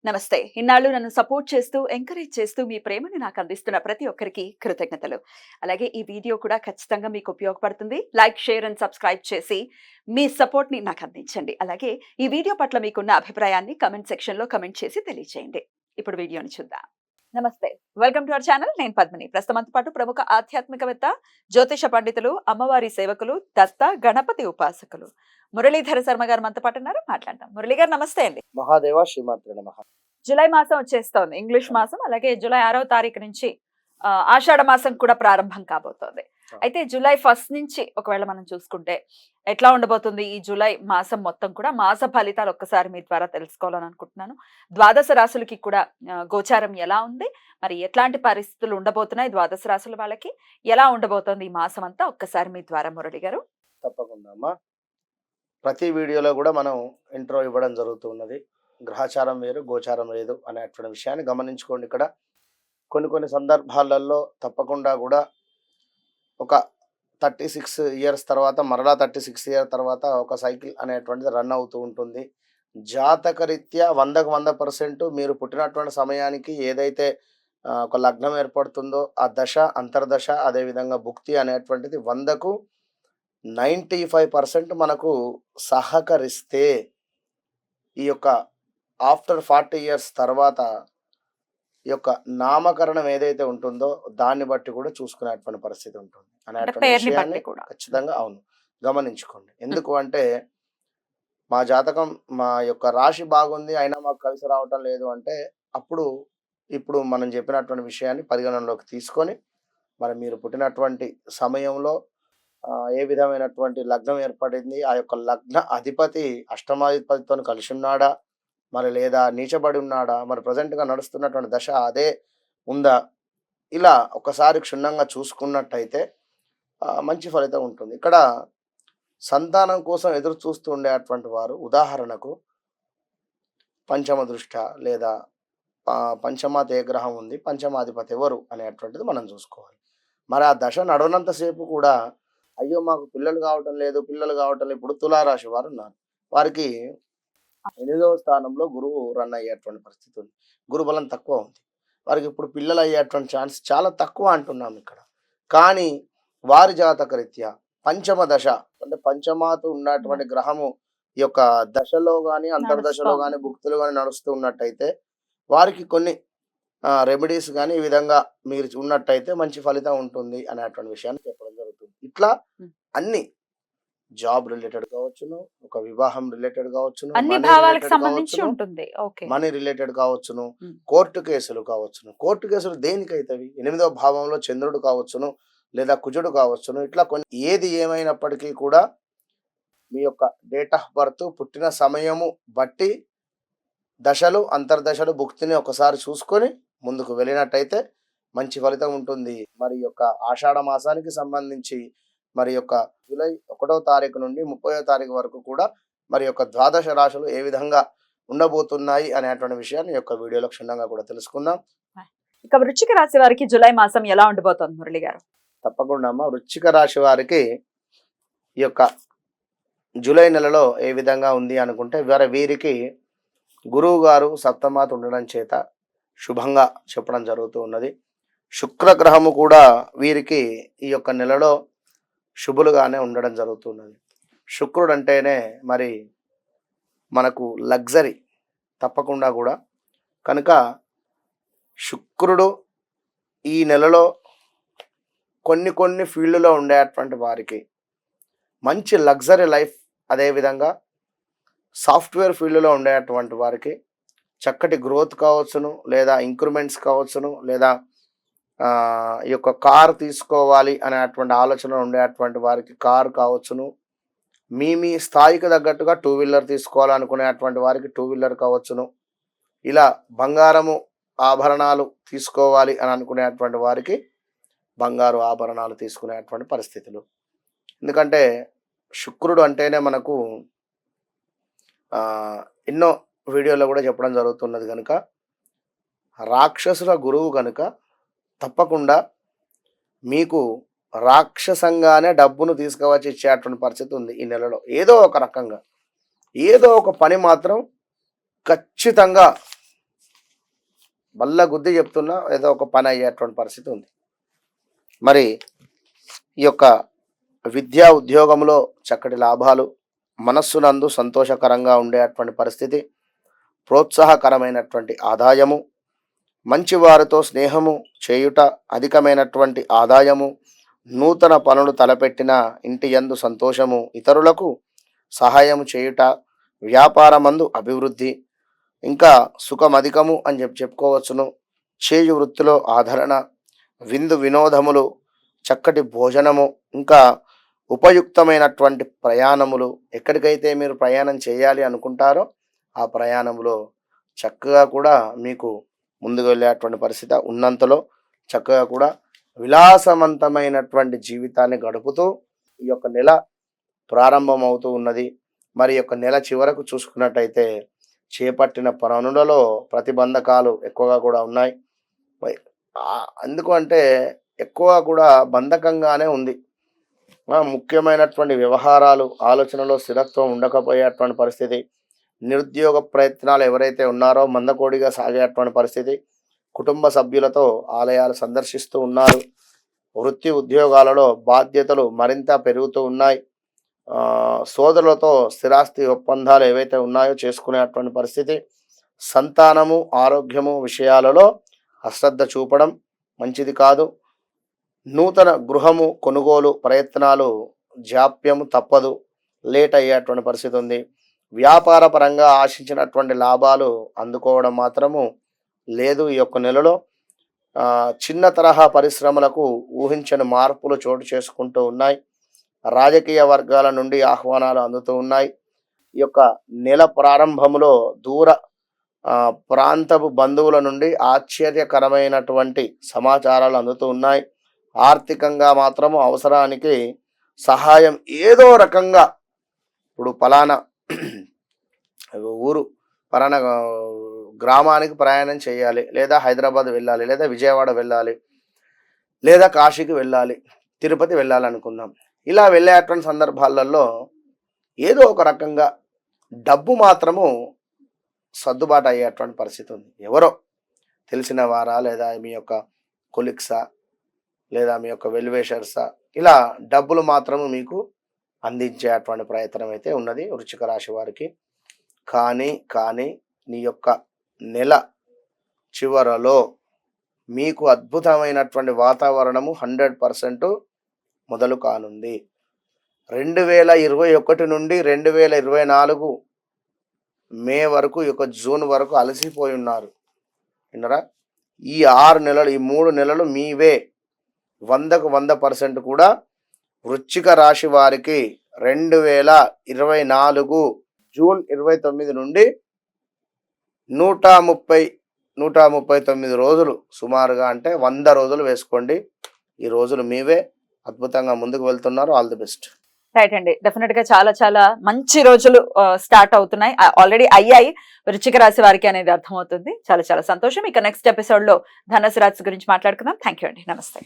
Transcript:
నమస్తే. ఇన్నాళ్ళు నన్ను సపోర్ట్ చేస్తూ, ఎంకరేజ్ చేస్తూ మీ ప్రేమని నాకు అందిస్తున్న ప్రతి ఒక్కరికి కృతజ్ఞతలు. అలాగే ఈ వీడియో కూడా ఖచ్చితంగా మీకు ఉపయోగపడుతుంది. లైక్, షేర్ అండ్ సబ్స్క్రైబ్ చేసి మీ సపోర్ట్‌ని నాకు అందించండి. అలాగే ఈ వీడియో పట్ల మీకున్న అభిప్రాయాన్ని కామెంట్ సెక్షన్‌లో కామెంట్ చేసి తెలియజేయండి. ఇప్పుడు వీడియోని చూద్దాం. నమస్తే. Welcome to our channel. నేను పద్మిని. ప్రస్తుతం మనతో పాటు ప్రముఖ ఆధ్యాత్మికవేత్త, జ్యోతిష పండితులు, అమ్మవారి సేవకులు, దత్త గణపతి ఉపాసకులు మురళీధర శర్మ గారు మనతో పాటు ఉన్నారు. మాట్లాడదాం. మురళి గారు నమస్తే అండి. మహాదేవ శ్రీమాత్రే నమః. జూలై మాసం వచ్చేస్తోంది. ఇంగ్లీష్ మాసం. అలాగే జూలై 6వ తారీఖు నుంచి ఆషాఢ మాసం కూడా ప్రారంభం కాబోతోంది. అయితే జూలై 1 నుంచి ఒకవేళ మనం చూసుకుంటే ఎట్లా ఉండబోతుంది ఈ జూలై మాసం మొత్తం కూడా? మాస ఫలితాలు ఒక్కసారి మీ ద్వారా తెలుసుకోవాలని అనుకుంటున్నాను. ద్వాదశ రాశులకి కూడా గోచారం ఎలా ఉంది, మరి ఎట్లాంటి పరిస్థితులు ఉండబోతున్నాయి ద్వాదశ రాశుల వాళ్ళకి, ఎలా ఉండబోతోంది ఈ మాసం అంతా ఒక్కసారి మీ ద్వారా మురళి గారు. తప్పకుండా అమ్మా. ప్రతి వీడియోలో కూడా మనం ఇంట్రో ఇవ్వడం జరుగుతున్నది. గ్రహచారం వేరు, గోచారం లేదు అనేటువంటి విషయాన్ని గమనించుకోండి. ఇక్కడ కొన్ని సందర్భాలలో తప్పకుండా కూడా ఒక 36 ఇయర్స్ తర్వాత మరలా 36 ఇయర్స్ తర్వాత ఒక సైకిల్ అనేటువంటిది రన్ అవుతూ ఉంటుంది. జాతకరీత్యా 100కు 100% మీరు పుట్టినటువంటి సమయానికి ఏదైతే ఒక లగ్నం ఏర్పడుతుందో ఆ దశ, అంతర్దశ, అదేవిధంగా భుక్తి అనేటువంటిది 100కు 95% మనకు సహకరిస్తే ఈ యొక్క ఆఫ్టర్ 40 ఇయర్స్ తర్వాత ఈ యొక్క నామకరణం ఏదైతే ఉంటుందో దాన్ని బట్టి కూడా చూసుకునేటువంటి పరిస్థితి ఉంటుంది అనేటువంటి విషయాన్ని ఖచ్చితంగా అవును గమనించుకోండి. ఎందుకు అంటే మా జాతకం, మా యొక్క రాశి బాగుంది అయినా మాకు కలిసి రావటం లేదు అంటే అప్పుడు ఇప్పుడు మనం చెప్పినటువంటి విషయాన్ని పరిగణనలోకి తీసుకొని మరి మీరు పుట్టినటువంటి సమయంలో ఏ విధమైనటువంటి లగ్నం ఏర్పడింది, ఆ యొక్క లగ్న అధిపతి అష్టమాధిపతితో కలిసి ఉన్నాడా, మరి లేదా నీచబడి ఉన్నాడా, మరి ప్రజెంట్గా నడుస్తున్నటువంటి దశ అదే ఉందా, ఇలా ఒకసారి క్షుణ్ణంగా చూసుకున్నట్టయితే మంచి ఫలితం ఉంటుంది. ఇక్కడ సంతానం కోసం ఎదురు చూస్తూ ఉండేటువంటి వారు ఉదాహరణకు పంచమ దృష్ట లేదా పంచమాత ఏ గ్రహం ఉంది, పంచమాధిపతి ఎవరు అనేటువంటిది మనం చూసుకోవాలి. మరి ఆ దశ నడవనంతసేపు కూడా అయ్యో మాకు పిల్లలు కావటం లేదు. ఇప్పుడు తులారాశి వారు ఉన్నారు. వారికి 8వ స్థానంలో గురువు రన్ అయ్యేటువంటి పరిస్థితి ఉంది. గురుబలం తక్కువ ఉంది. వారికి ఇప్పుడు పిల్లలు అయ్యేటువంటి ఛాన్స్ చాలా తక్కువ అంటున్నాం ఇక్కడ. కానీ వారి జాతక రీత్యా పంచమ దశ అంటే పంచమాత ఉన్నటువంటి గ్రహము ఈ యొక్క దశలో కానీ అంతర్దశలో కానీ భుక్తులు కానీ నడుస్తూ ఉన్నట్టయితే వారికి కొన్ని రెమెడీస్ కానీ ఈ విధంగా మీరు ఉన్నట్టయితే మంచి ఫలితం ఉంటుంది అనేటువంటి విషయాన్ని చెప్పడం జరుగుతుంది. ఇట్లా అన్ని జాబ్ రిలేటెడ్ కావచ్చును, ఒక వివాహం రిలేటెడ్ కావచ్చును, మనీ రిలేటెడ్ కావచ్చును, కోర్టు కేసులు కావచ్చును. కోర్టు కేసులు దేనికైతవి? 8వ భావంలో చంద్రుడు కావచ్చును లేదా కుజుడు కావచ్చును. ఇట్లా కొన్ని ఏది ఏమైనప్పటికీ కూడా మీ యొక్క డేట్ ఆఫ్ బర్త్, పుట్టిన సమయము బట్టి దశలు, అంతర్దశలు, భుక్తిని ఒకసారి చూసుకొని ముందుకు వెళ్ళినట్టయితే మంచి ఫలితం ఉంటుంది. మరి యొక్క ఆషాఢ మాసానికి సంబంధించి మరి యొక్క జూలై 1వ తారీఖు నుండి 30వ తారీఖు వరకు కూడా మరి యొక్క ద్వాదశ రాశులు ఏ విధంగా ఉండబోతున్నాయి అనేటువంటి విషయాన్ని యొక్క వీడియోలో క్షుణ్ణంగా కూడా తెలుసుకుందాం. ఇక వృశ్చిక రాశి వారికి జూలై మాసం ఎలా ఉండబోతోంది మురళి గారు? తప్పకుండా అమ్మ. వృశ్చిక రాశి వారికి ఈ యొక్క జూలై నెలలో ఏ విధంగా ఉంది అనుకుంటే వీరికి గురువు గారు సప్తమాత ఉండడం చేత శుభంగా చెప్పడం జరుగుతూ ఉన్నది. శుక్రగ్రహము కూడా వీరికి ఈ యొక్క నెలలో శుభులుగానే ఉండడం జరుగుతున్నది. శుక్రుడు అంటేనే మరి మనకు లగ్జరీ తప్పకుండా కూడా. కనుక శుక్రుడు ఈ నెలలో కొన్ని ఫీల్డ్లో ఉండేటువంటి వారికి మంచి లగ్జరీ లైఫ్, అదేవిధంగా సాఫ్ట్వేర్ ఫీల్డ్లో ఉండేటువంటి వారికి చక్కటి గ్రోత్ కావచ్చును, లేదా ఇంక్రిమెంట్స్ కావచ్చును, లేదా ఈ యొక్క కార్ తీసుకోవాలి అనేటువంటి ఆలోచన ఉండేటువంటి వారికి కార్ కావచ్చును, మీ స్థాయికి తగ్గట్టుగా 2 వీలర్ తీసుకోవాలనుకునేటువంటి వారికి 2 వీలర్ కావచ్చును, ఇలా బంగారము ఆభరణాలు తీసుకోవాలి అని అనుకునేటువంటి వారికి బంగారు ఆభరణాలు తీసుకునేటువంటి పరిస్థితులు. ఎందుకంటే శుక్రుడు అంటేనే మనకు ఎన్నో వీడియోలో కూడా చెప్పడం జరుగుతున్నది. కనుక రాక్షసుల గురువు కనుక తప్పకుండా మీకు రాక్షసంగానే డబ్బును తీసుకువచ్చి ఇచ్చేటువంటి పరిస్థితి ఉంది ఈ నెలలో. ఏదో ఒక రకంగా ఏదో ఒక పని మాత్రం ఖచ్చితంగా బల్ల గుద్ది చెప్తున్నా ఏదో ఒక పని అయ్యేటువంటి పరిస్థితి ఉంది. మరి ఈ యొక్క విద్యా ఉద్యోగంలో చక్కటి లాభాలు, మనస్సునందు సంతోషకరంగా ఉండేటువంటి పరిస్థితి, ప్రోత్సాహకరమైనటువంటి ఆదాయము, మంచి వారితో స్నేహము చేయుట, అధికమైనటువంటి ఆదాయము, నూతన పనులు తలపెట్టిన ఇంటి యందు సంతోషము, ఇతరులకు సహాయం చేయుట, వ్యాపారమందు అభివృద్ధి, ఇంకా సుఖమధికము అని చెప్పుకోవచ్చును. చేయు వృత్తిలో ఆదరణ, విందు వినోదములు, చక్కటి భోజనము, ఇంకా ఉపయుక్తమైనటువంటి ప్రయాణములు. ఎక్కడికైతే మీరు ప్రయాణం చేయాలి అనుకుంటారో ఆ ప్రయాణంలో చక్కగా కూడా మీకు ముందుకు వెళ్ళేటువంటి పరిస్థితి, ఉన్నంతలో చక్కగా కూడా విలాసవంతమైనటువంటి జీవితాన్ని గడుపుతూ ఈ యొక్క నెల ప్రారంభమవుతూ ఉన్నది. మరి యొక్క నెల చివరకు చూసుకున్నట్టయితే చేపట్టిన పనులలో ప్రతిబంధకాలు ఎక్కువగా కూడా ఉన్నాయి. ఎందుకు అంటే ఎక్కువ కూడా బంధకంగానే ఉంది. ముఖ్యమైనటువంటి వ్యవహారాలు, ఆలోచనలో స్థిరత్వం ఉండకపోయేటువంటి పరిస్థితి, నిరుద్యోగ ప్రయత్నాలు ఎవరైతే ఉన్నారో మందకోడిగా సాగేటువంటి పరిస్థితి, కుటుంబ సభ్యులతో ఆలయాలు సందర్శిస్తూ ఉన్నారు. వృత్తి ఉద్యోగాలలో బాధ్యతలు మరింత పెరుగుతూ ఉన్నాయి. సోదరులతో స్థిరాస్తి ఒప్పందాలు ఏవైతే ఉన్నాయో చేసుకునేటువంటి పరిస్థితి, సంతానము ఆరోగ్యము విషయాలలో అశ్రద్ధ చూపడం మంచిది కాదు. నూతన గృహము కొనుగోలు ప్రయత్నాలు జాప్యము తప్పదు, లేట్ అయ్యేటువంటి పరిస్థితి ఉంది. వ్యాపార పరంగా ఆశించినటువంటి లాభాలు అందుకోవడం మాత్రము లేదు. ఈ యొక్క నెలలో చిన్న తరహా పరిశ్రమలకు ఊహించని మార్పులు చోటు చేసుకుంటూ ఉన్నాయి. రాజకీయ వర్గాల నుండి ఆహ్వానాలు అందుతూ ఉన్నాయి. ఈ యొక్క నెల ప్రారంభంలో దూర ప్రాంతపు బంధువుల నుండి ఆశ్చర్యకరమైనటువంటి సమాచారాలు అందుతూ ఉన్నాయి. ఆర్థికంగా మాత్రము అవసరానికి సహాయం ఏదో రకంగా, ఇప్పుడు పలానా ఊరు పలానా గ్రామానికి ప్రయాణం చేయాలి, లేదా హైదరాబాద్ వెళ్ళాలి, లేదా విజయవాడ వెళ్ళాలి, లేదా కాశీకి వెళ్ళాలి, తిరుపతి వెళ్ళాలనుకుందాం. ఇలా వెళ్ళేటువంటి సందర్భాలలో ఏదో ఒక రకంగా డబ్బు మాత్రము సర్దుబాటు అయ్యేటువంటి పరిస్థితి ఉంది. ఎవరో తెలిసిన వారా, లేదా మీ యొక్క కొలిక్సా, లేదా మీ యొక్క వెల్వేషర్సా, ఇలా డబ్బులు మాత్రము మీకు అందించేటువంటి ప్రయత్నం అయితే ఉన్నది వృశ్చిక రాశి వారికి. కానీ నీ యొక్క నెల చివరలో మీకు అద్భుతమైనటువంటి వాతావరణము 100% మొదలు కానుంది. 2021 నుండి 2024 మే వరకు, ఈ యొక్క జూన్ వరకు అలసిపోయి ఉన్నారు విన్నరా. ఈ 6 నెలలు, ఈ 3 నెలలు మీవే. 100కు 100% కూడా వృశ్చిక రాశి వారికి 2024 జూన్ 29 నుండి 139 రోజులు సుమారుగా, అంటే 100 రోజులు వేసుకోండి. ఈ రోజులు మీవే. అద్భుతంగా ముందుకు వెళ్తున్నారు. All the best. రైట్ అండి, డెఫినెట్ గా చాలా చాలా మంచి రోజులు స్టార్ట్ అవుతున్నాయి, ఆల్రెడీ అయ్యాయి వృశ్చిక రాశి వారికి అనేది అర్థమవుతుంది. చాలా చాలా సంతోషం. ఇక నెక్స్ట్ ఎపిసోడ్ లో ధనుసు రాశి గురించి మాట్లాడుకుందాం. థ్యాంక్ యూ అండి, నమస్తే.